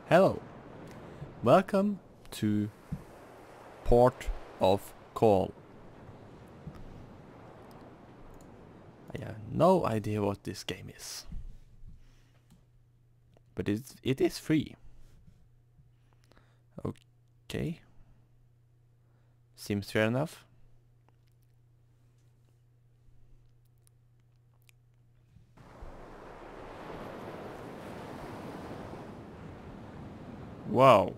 Hello, welcome to Port of Call. I have no idea what this game is, but it is free. Okay, seems fair enough. Wow,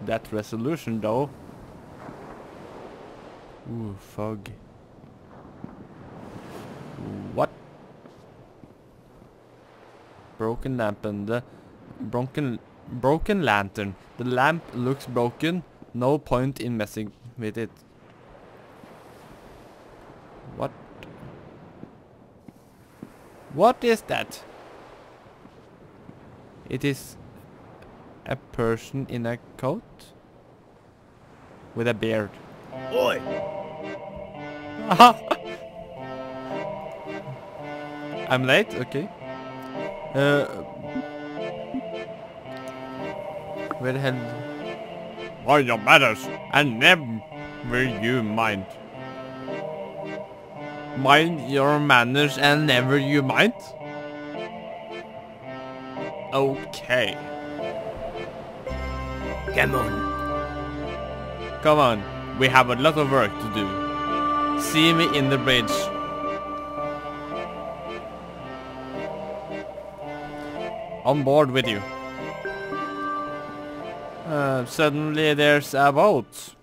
that resolution though. Ooh, fog. What? Broken lamp and the broken lantern. The lamp looks broken. No point in messing with it. What? What is that? It is a person in a coat with a beard. Oi! I'm late, okay. Where the hell? Mind your manners and never you mind. Mind your manners and never you mind? Okay. Come on. Come on, we have a lot of work to do. See me in the bridge. On board with you. Suddenly there's a boat.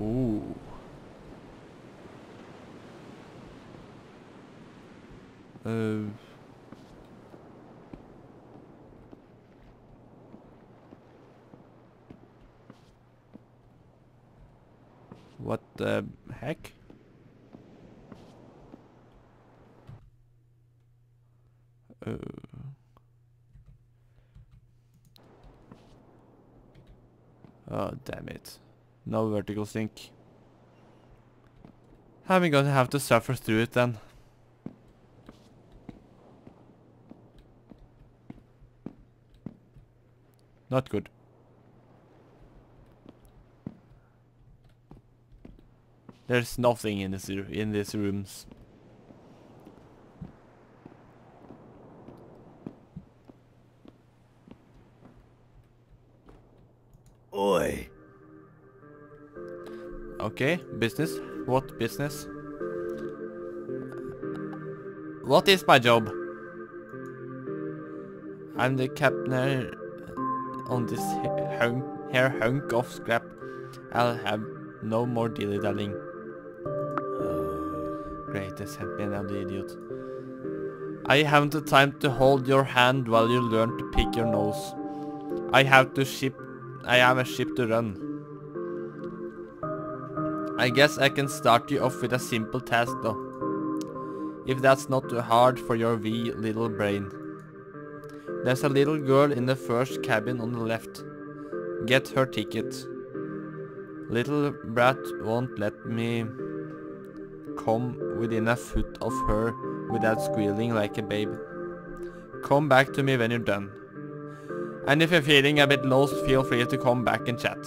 Ooh. What the heck? Oh, damn it. No vertical sync. I'm gonna have to suffer through it then. Not good. There's nothing in these rooms. Oi! Okay, business. What business? What is my job? I'm the captain on this hunk of scrap. I'll have no more dilly-dallying. Great, they sent me another idiot. I haven't the time to hold your hand while you learn to pick your nose. I have a ship to run. I guess I can start you off with a simple task though. If that's not too hard for your wee little brain. There's a little girl in the first cabin on the left. Get her ticket. Little brat won't let me come within a foot of her without squealing like a babe. Come back to me when you're done. And if you're feeling a bit lost, feel free to come back and chat.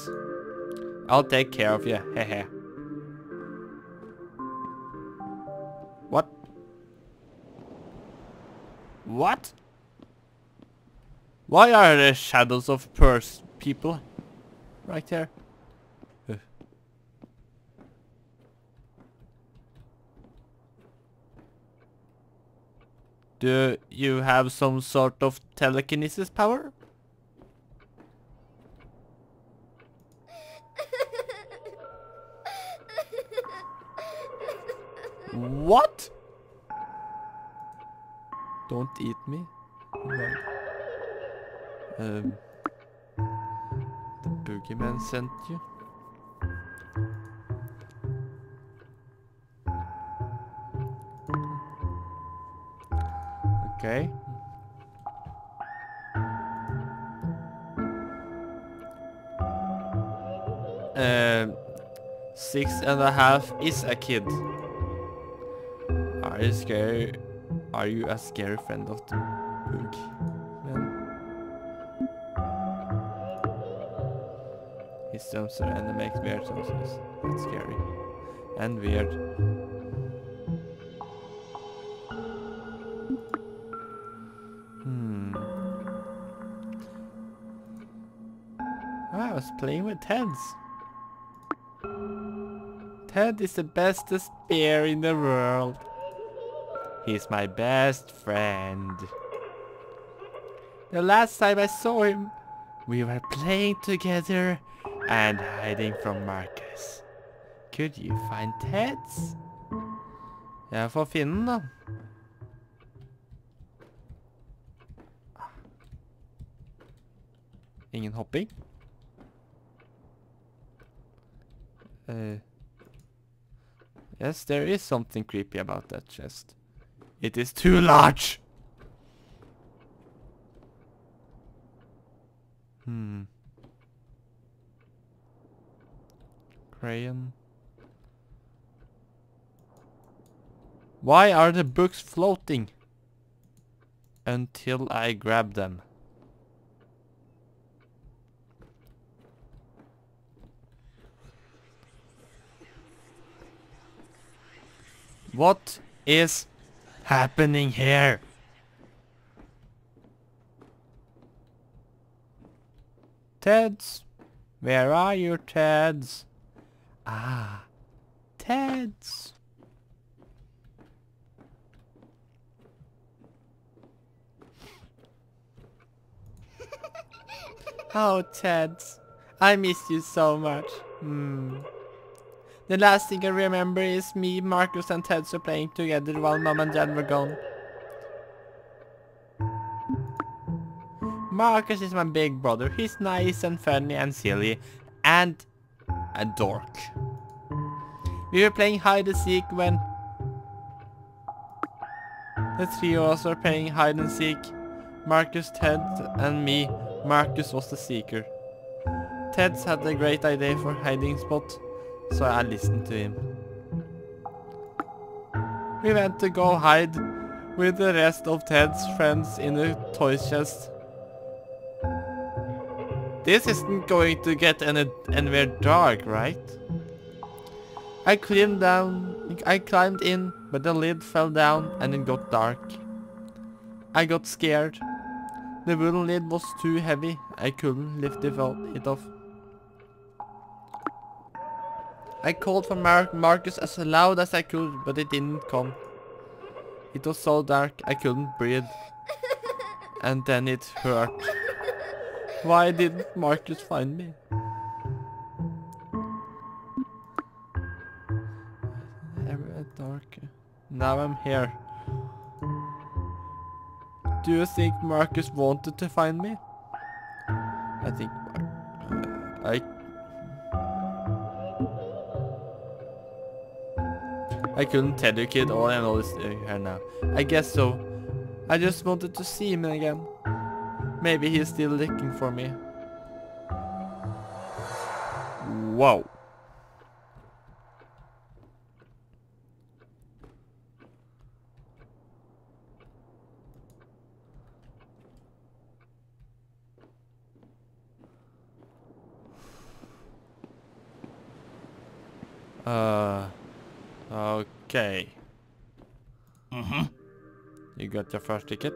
I'll take care of you, hehe. What? What? Why are there shadows of people right there? Do you have some sort of telekinesis power? What? Don't eat me. Right. The boogeyman sent you. Okay. 6.5 is a kid. Are you scared? Are you a scary friend of the book? Man. He jumps around and makes weird noises. That's scary. And weird. Oh, I was playing with Ted's. Ted is the bestest bear in the world. He's my best friend. The last time I saw him, we were playing together and hiding from Marcus. Could you find Ted's? Jeg får finne den da. Ingen hopping? Yes, there is something creepy about that chest. It is too large! Crayon. Why are the books floating? Until I grab them. What is happening here? Teds? Where are you, Teds? Ah, Teds. Oh, Teds. I miss you so much. The last thing I remember is me, Marcus and Teds were playing together while Mom and Dad were gone. Marcus is my big brother. He's nice and funny and silly and a dork. We were playing hide and seek when the three of us were playing hide and seek. Marcus, Ted and me. Marcus was the seeker. Ted's had a great idea for hiding spot, so I listened to him. We went to go hide with the rest of Ted's friends in the toy chest. This isn't going to get anywhere dark, right? I climbed in, but the lid fell down and it got dark. I got scared. The wooden lid was too heavy. I couldn't lift it off. I called for Marcus as loud as I could, but it didn't come. It was so dark I couldn't breathe. And then it hurt. Why didn't Marcus find me? Everywhere dark. Now I'm here. Do you think Marcus wanted to find me? I think I couldn't tell you, kid. All I know is here now. I guess so. I just wanted to see him again. Maybe he's still looking for me. Whoa. Okay. You got your first ticket?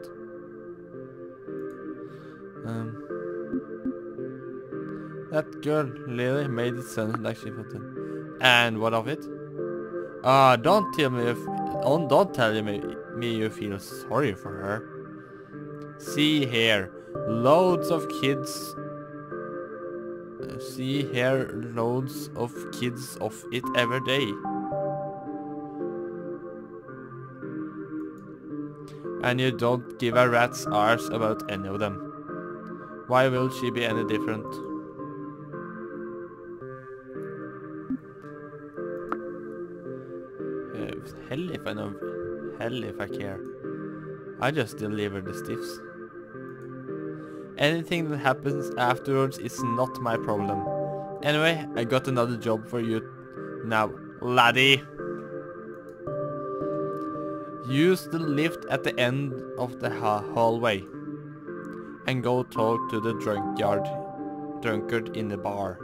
That girl, Lily, made it sound like she felt it. And what of it? Don't tell me you feel sorry for her. See here, loads of kids. See here, loads of kids of it every day. And you don't give a rat's arse about any of them. Why will she be any different? Hell if I care. I just deliver the stiffs. Anything that happens afterwards is not my problem. Anyway, I got another job for you now, laddie. Use the lift at the end of the hallway and go talk to the drunkard in the bar.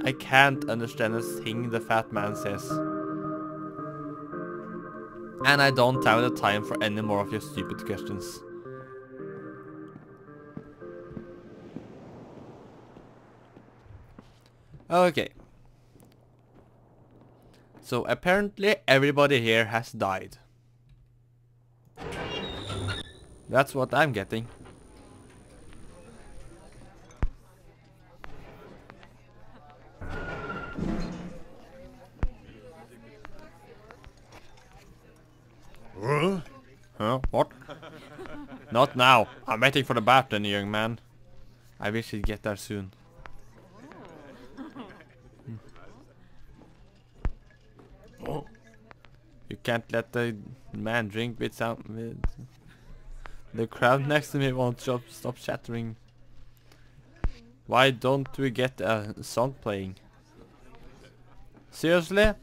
I can't understand a thing the fat man says. And I don't have the time for any more of your stupid questions. Okay. So apparently everybody here has died. That's what I'm getting. Huh? What? Not now. I'm waiting for the baton, young man. I wish he'd get there soon. Oh. You can't let the man drink with some... The crowd next to me won't stop chattering. Why don't we get a song playing? Seriously?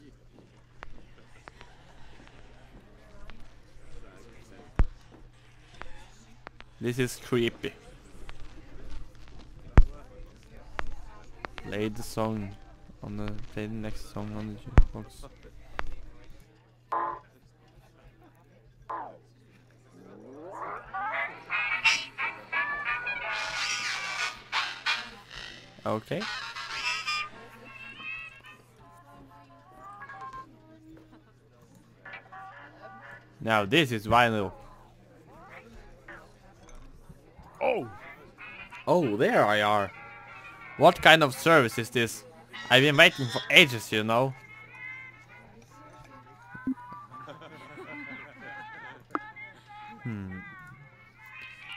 This is creepy. Play the song on the next song on the jukebox. Okay. Now this is vinyl. Oh! Oh, there I are. What kind of service is this? I've been waiting for ages, you know.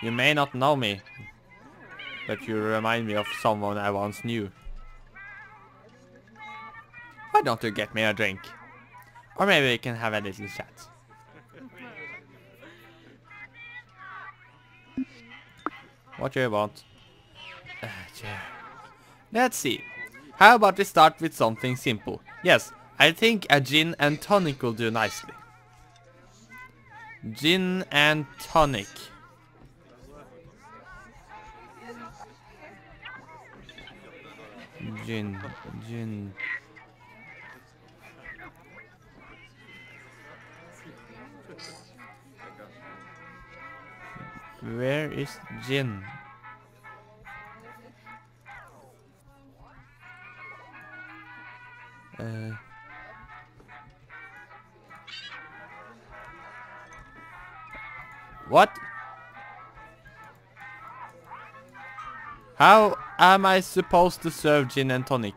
You may not know me, but you remind me of someone I once knew. Why don't you get me a drink? Or maybe we can have a little chat. What do you want? Yeah. Let's see. How about we start with something simple? Yes, I think a gin and tonic will do nicely. Gin and tonic. Gin. Where is gin? What? How am I supposed to serve gin and tonic?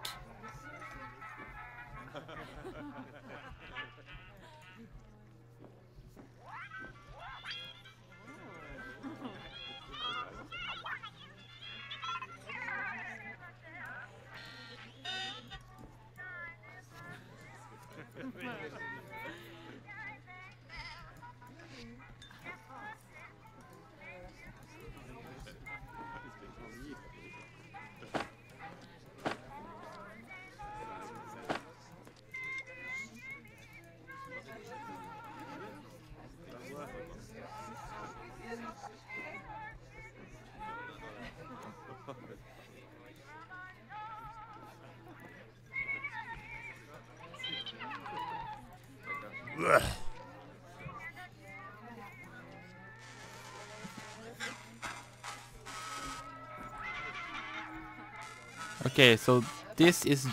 Okay, so this is...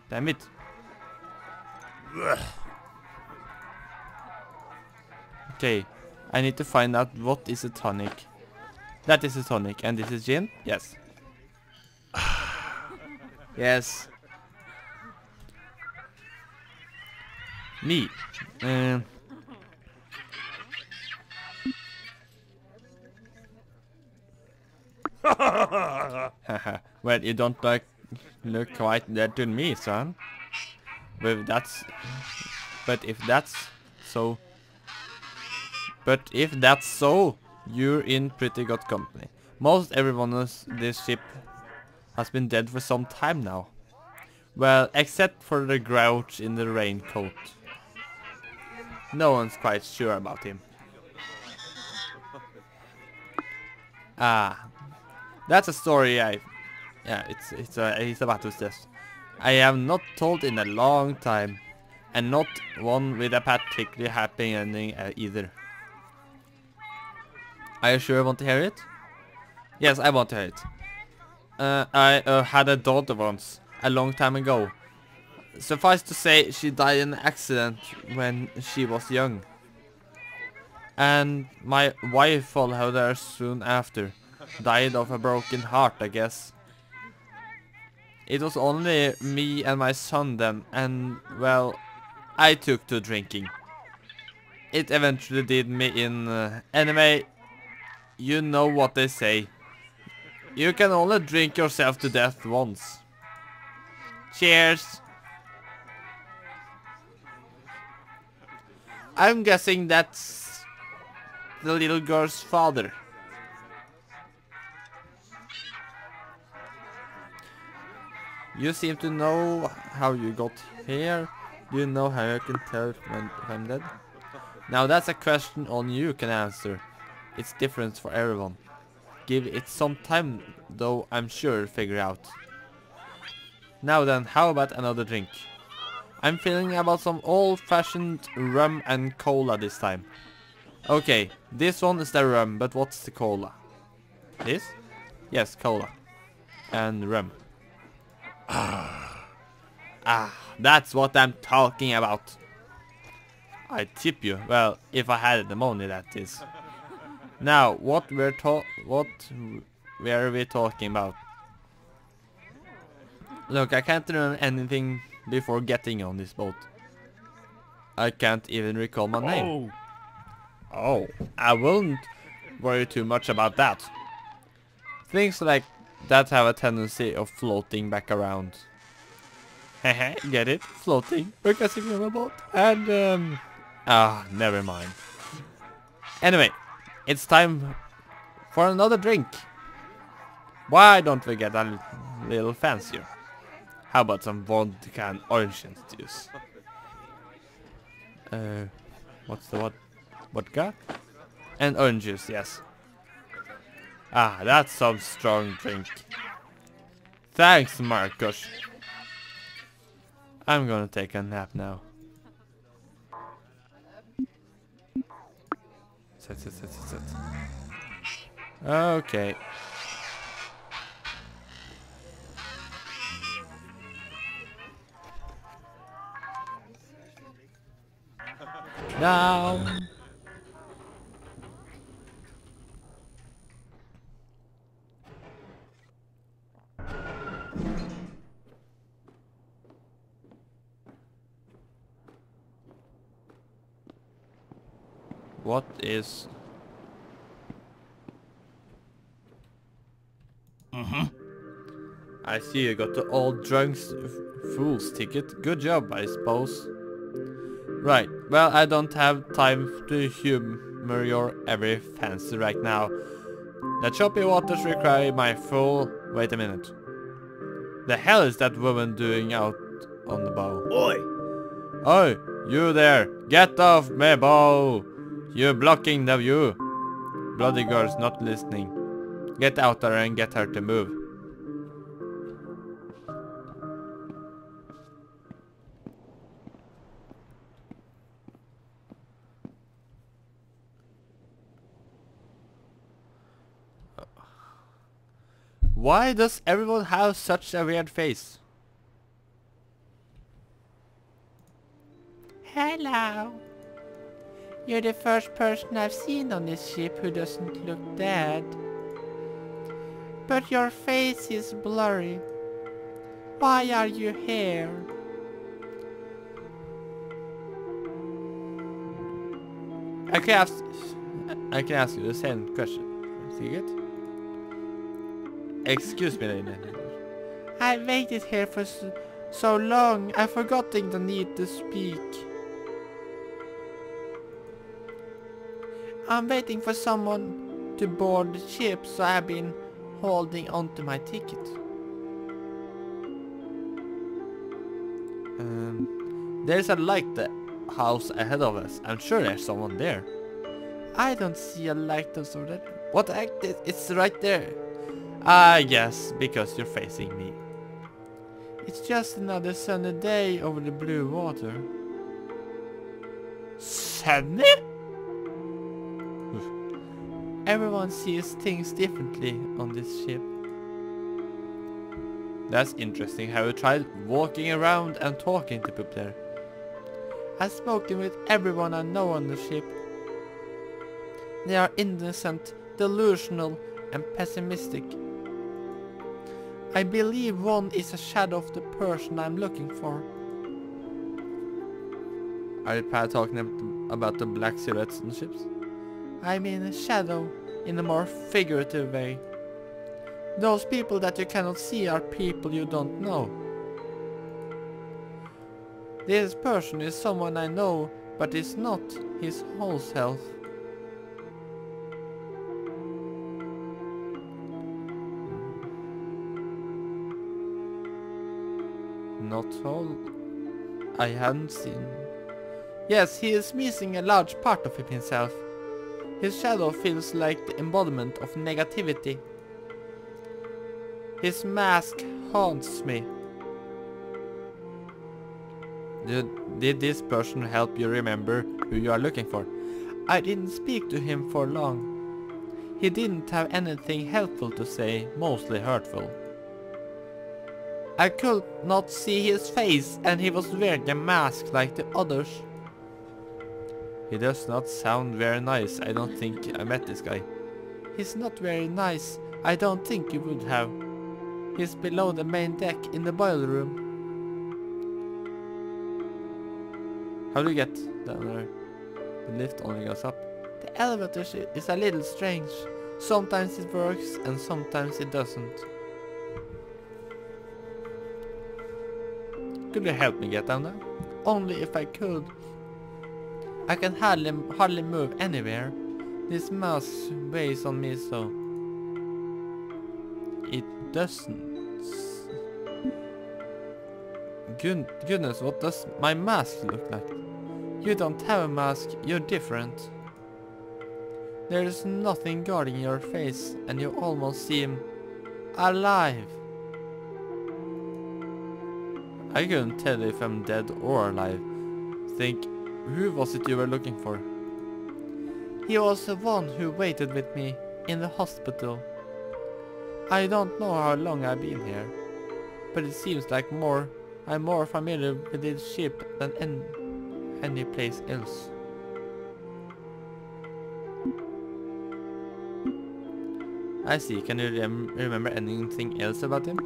Damn it. Okay, I need to find out what is a tonic. That is a tonic, and this is gin? Yes. Yes. Me. Well, you don't look quite dead to me, son. But if that's so, you're in pretty good company. Most everyone on this ship has been dead for some time now. Well, except for the grouch in the raincoat. No one's quite sure about him. Ah, that's a story yeah, it's about to this. I have not told in a long time, and not one with a particularly happy ending either. Are you sure you want to hear it? Yes, I want to hear it. I had a daughter once, a long time ago. Suffice to say, she died in an accident when she was young. And my wife followed her soon after. Died of a broken heart, I guess. It was only me and my son then, and well, I took to drinking. It eventually did me in. Anyway, you know what they say. You can only drink yourself to death once. Cheers! I'm guessing that's the little girl's father. You seem to know how you got here. Do you know how I can tell if I'm dead? Now that's a question only you can answer. It's different for everyone. Give it some time, though I'm sure you'll figure out. Now then, how about another drink? I'm feeling about some old-fashioned rum and cola this time. Okay, this one is the rum, but what's the cola? This? Yes, cola. And rum. That's what I'm talking about. I tip you. Well, if I had the money, that is. Now, what were we talking about? Look, I can't remember anything before getting on this boat. I can't even recall my name. Oh, I wouldn't worry too much about that. Things like that have a tendency of floating back around. Hehe, get it? Floating, because if you're a boat. And, never mind. Anyway, it's time for another drink. Why don't we get a little fancier? How about some vodka and orange juice? What's the what? Vodka? And orange juice, yes. Ah, that's some strong drink. Thanks, Marcus. I'm gonna take a nap now. Sit. Okay. Now. What is... I see you got the old drunks fool's ticket. Good job, I suppose. Right, well, I don't have time to humor your every fancy right now. The choppy waters require my full... Wait a minute. The hell is that woman doing out on the bow? Oi! Oi, you there! Get off my bow! You're blocking the view. Bloody girl's not listening. Get out there and get her to move. Why does everyone have such a weird face? Hello. You're the first person I've seen on this ship who doesn't look dead. But your face is blurry. Why are you here? I can ask you the same question. See it? Excuse me, lady. I waited here for so long, I've forgotten the need to speak. I'm waiting for someone to board the ship, so I've been holding on to my ticket. There's a light there. house ahead of us. I'm sure there's someone there. I don't see a lighthouse over there. What the heck? It's right there. I guess because you're facing me. It's just another sunny day over the blue water. Sunny? Everyone sees things differently on this ship. That's interesting. Have you tried walking around and talking to people there? I've spoken with everyone I know on the ship. They are innocent, delusional, and pessimistic. I believe one is a shadow of the person I'm looking for. Are you talking about the black silhouettes on ships? I mean a shadow in a more figurative way. Those people that you cannot see are people you don't know. This person is someone I know, but is not his whole self. Not all I hadn't seen. Yes, he is missing a large part of himself. His shadow feels like the embodiment of negativity. His mask haunts me. Did this person help you remember who you are looking for? I didn't speak to him for long. He didn't have anything helpful to say, mostly hurtful. I could not see his face, and he was wearing a mask like the others. He does not sound very nice. I don't think I met this guy. He's not very nice. I don't think you would have. He's below the main deck in the boiler room. How do you get down there? The lift only goes up. The elevator is a little strange. Sometimes it works and sometimes it doesn't. Could you help me get down there? Only if I could. I can hardly move anywhere. This mask weighs on me so. It doesn't. Goodness, what does my mask look like? You don't have a mask, you're different. There is nothing guarding your face and you almost seem alive. I couldn't tell if I'm dead or alive. Think, who was it you were looking for? He was the one who waited with me in the hospital. I don't know how long I've been here, but it seems like I'm more familiar with this ship than any place else. I see. Can you remember anything else about him?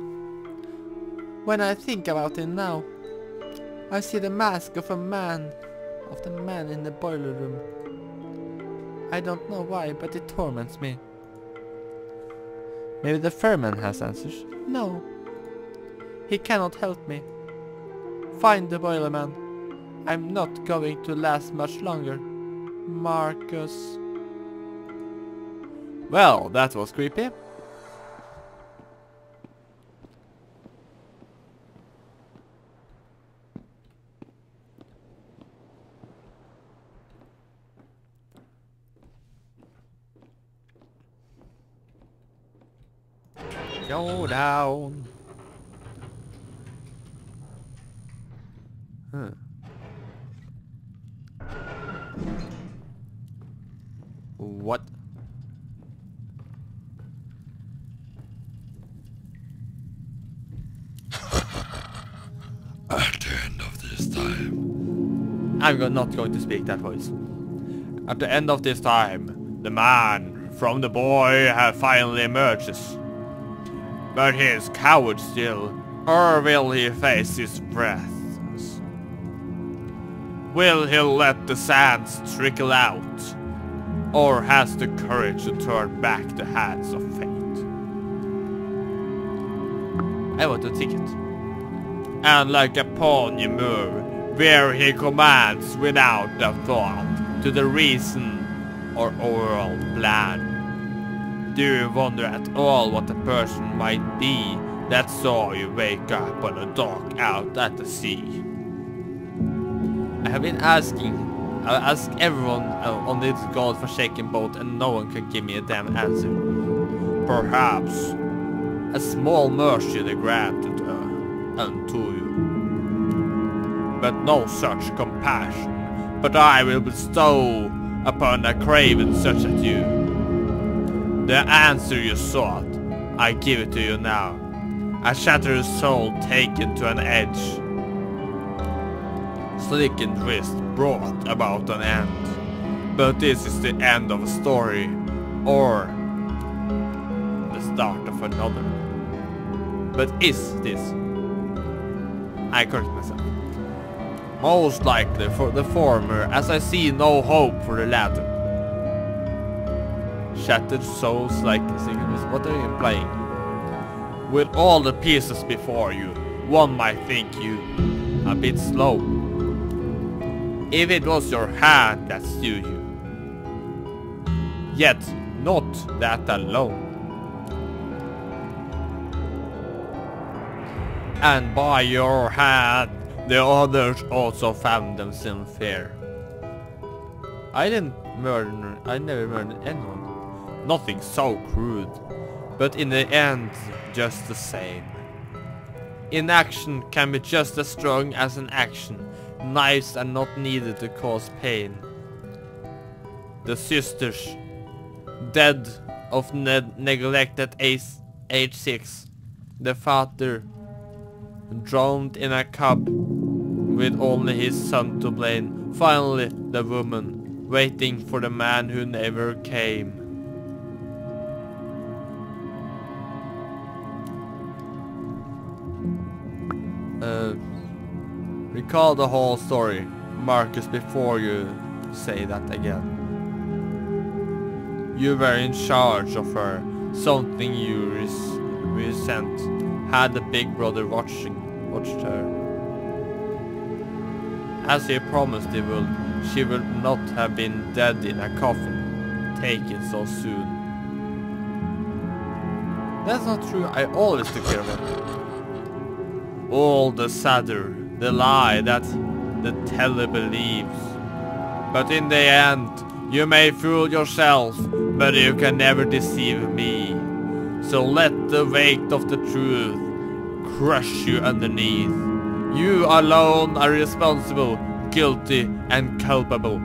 When I think about him now, I see the mask of the man in the boiler room. I don't know why, but it torments me. Maybe the fireman has answers. No. He cannot help me. Find the boiler man. I'm not going to last much longer. Marcus. Well, that was creepy. Go down. Huh. What? At the end of this time. I'm not going to speak that voice. At the end of this time, the man from the boy finally emerges. But he is coward still, or will he face his breath? Will he let the sands trickle out, or has the courage to turn back the hands of fate? I want a ticket. And like a pawn you move, where he commands without a thought to the reason or overall plan. Do you wonder at all what the person might be that saw you wake up on a dock out at the sea? I have been asking. I ask everyone on this God-forsaken boat and no one can give me a damn answer. Perhaps a small mercy they granted unto you, but no such compassion. But I will bestow upon a craven such as you the answer you sought. I give it to you now. A shattered soul taken to an edge. Slick and twist brought about an end. But this is the end of a story, or the start of another. But is this? I correct myself. Most likely for the former, as I see no hope for the latter. Shattered souls like signals. What are you implying? With all the pieces before you, one might think you a bit slow. If it was your hand that slew you. Yet, not that alone. And by your hand, the others also found themselves in fear. I never murdered anyone. Nothing so crude. But in the end, just the same. Inaction can be just as strong as an action. Knives are not needed to cause pain. The sisters, dead of neglect at age 6. The father, drowned in a cup with only his son to blame. Finally, the woman, waiting for the man who never came. Recall the whole story, Marcus, before you say that again. You were in charge of her, something you resent. Had the big brother watched her. As he promised he would, she would not have been dead in a coffin, taken so soon. That's not true, I always took care of her. All the sadder, the lie that the teller believes. But in the end, you may fool yourself, but you can never deceive me. So let the weight of the truth crush you underneath. You alone are responsible, guilty and culpable.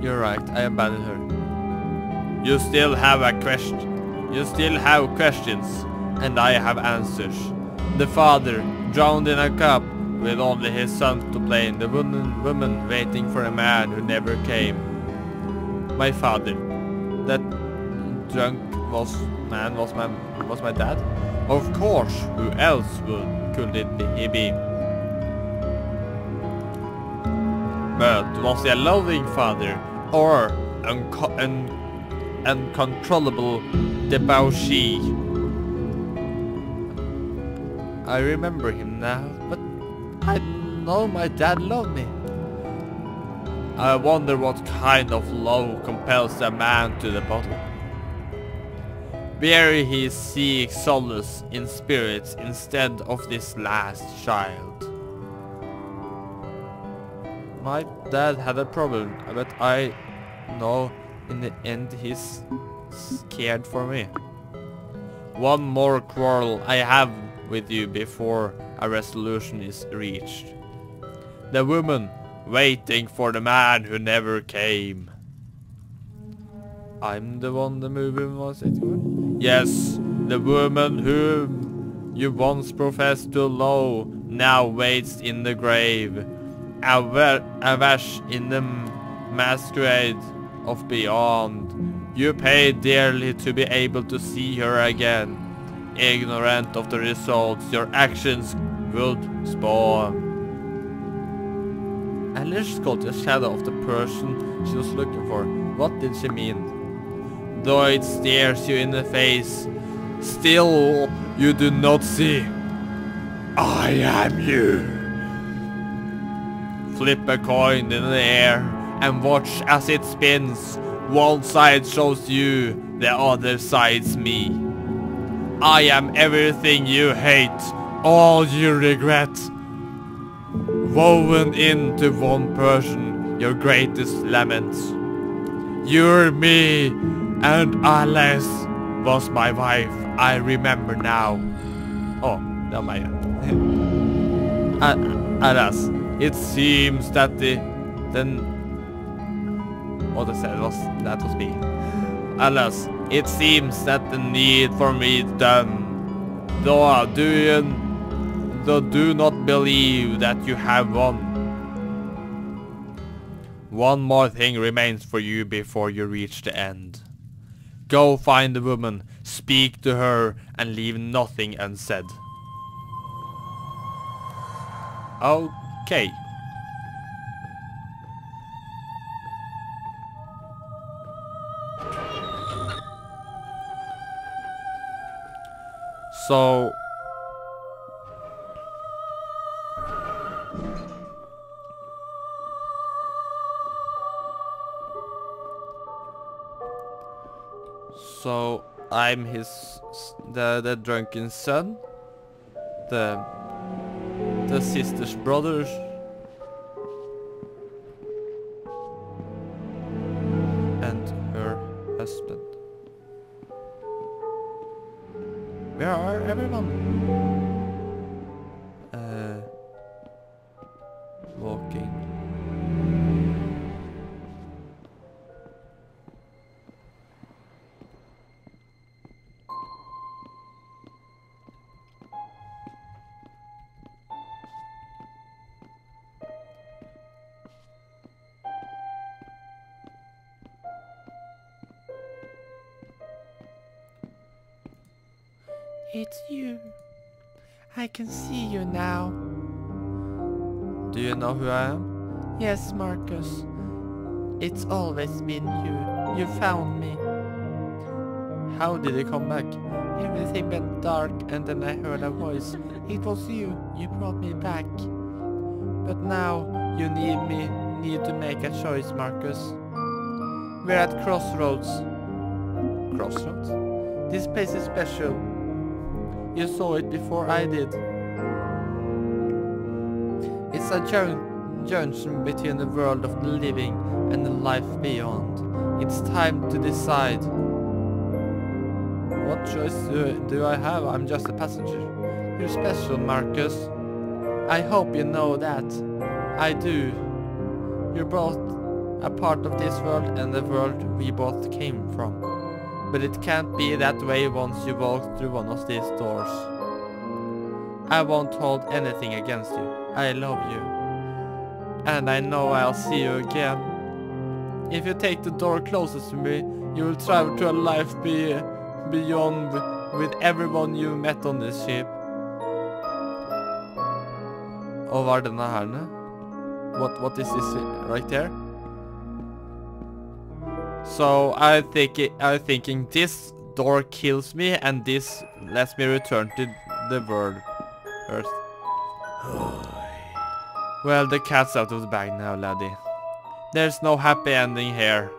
You're right, I abandoned her. You still have a question. You still have questions, and I have answers. The father, drowned in a cup, with only his son to blame. The woman waiting for a man who never came. My father. That drunk man was my dad? Of course, who else could he be? But was he a loving father, or uncontrollable debauchee? I remember him now, but I know my dad loved me. I wonder what kind of love compels a man to the bottom. Where he seeks solace in spirits instead of this last child. My dad had a problem, but I know in the end he's cared for me. One more quarrel I have with you before a resolution is reached. The woman waiting for the man who never came. I'm the one the movie was waiting for? Yes, the woman whom you once professed to love now waits in the grave. Awash in the masquerade of beyond. You paid dearly to be able to see her again. Ignorant of the results your actions would spawn. Alice got a shadow of the person she was looking for. What did she mean? Though it stares you in the face, still you do not see. I am you. Flip a coin in the air and watch as it spins. One side shows you, the other side's me. I am everything you hate, all you regret. Woven into one person, your greatest laments. You're me, and Alice was my wife, I remember now. Oh, det var meg. Alas, it seems that that was me. Alas, it seems that the need for me is done. Though do not believe that you have won. One more thing remains for you before you reach the end. Go find the woman, speak to her, and leave nothing unsaid. Okay. So I'm the drunken son, the sister's brothers, and her husband. Where are everyone? Walking. It's you. I can see you now. Do you know who I am? Yes, Marcus. It's always been you. You found me. How did you come back? Everything went dark and then I heard a voice. It was you. You brought me back. But now you need to make a choice, Marcus. We're at Crossroads. Crossroads? This place is special. You saw it before I did. It's a junction between the world of the living and the life beyond. It's time to decide. What choice do I have? I'm just a passenger. You're special, Marcus. I hope you know that. I do. You're both a part of this world and the world we both came from. But it can't be that way once you walk through one of these doors. I won't hold anything against you. I love you. And I know I'll see you again. If you take the door closest to me, you will travel to a life beyond with everyone you met on this ship. Og hva er denne her? What is this right there? So I'm thinking this door kills me and this lets me return to the world, Earth. Well, the cat's out of the bag now, laddie. There's no happy ending here.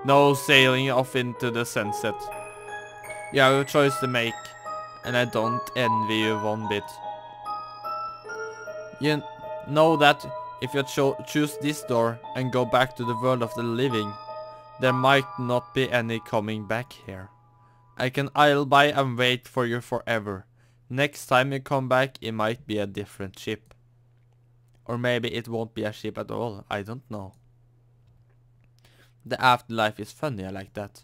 No sailing off into the sunset. You have a choice to make, and I don't envy you one bit. You know that if you choose this door and go back to the world of the living, there might not be any coming back here. I can idle by and wait for you forever. Next time you come back, it might be a different ship. Or maybe it won't be a ship at all, I don't know. The afterlife is funny, I like that.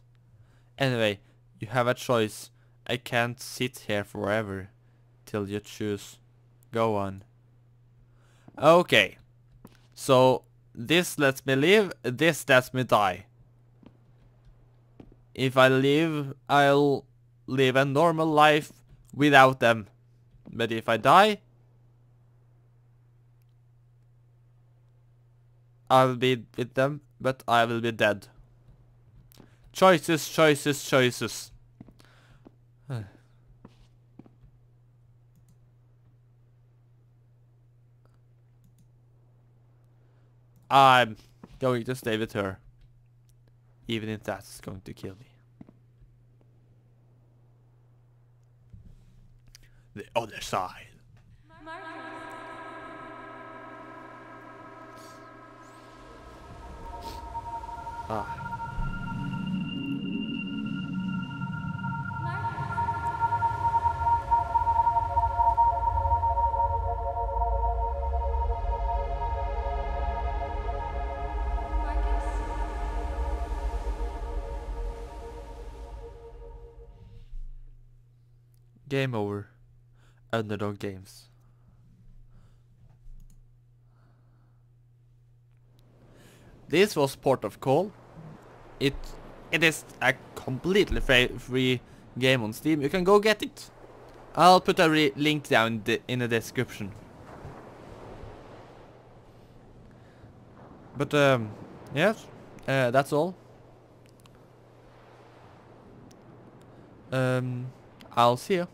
Anyway, you have a choice. I can't sit here forever. Till you choose. Go on. Okay. So, this lets me live, this lets me die. If I live, I'll live a normal life without them. But if I die, I will be with them, but I will be dead. Choices, choices, choices. I'm going to stay with her. Even if that's going to kill me. the other side. Ah. Game over. Underdog Games. This was Port of Call. It is a completely free game on Steam. You can go get it. I'll put a link down in the description. But yes, that's all. I'll see you.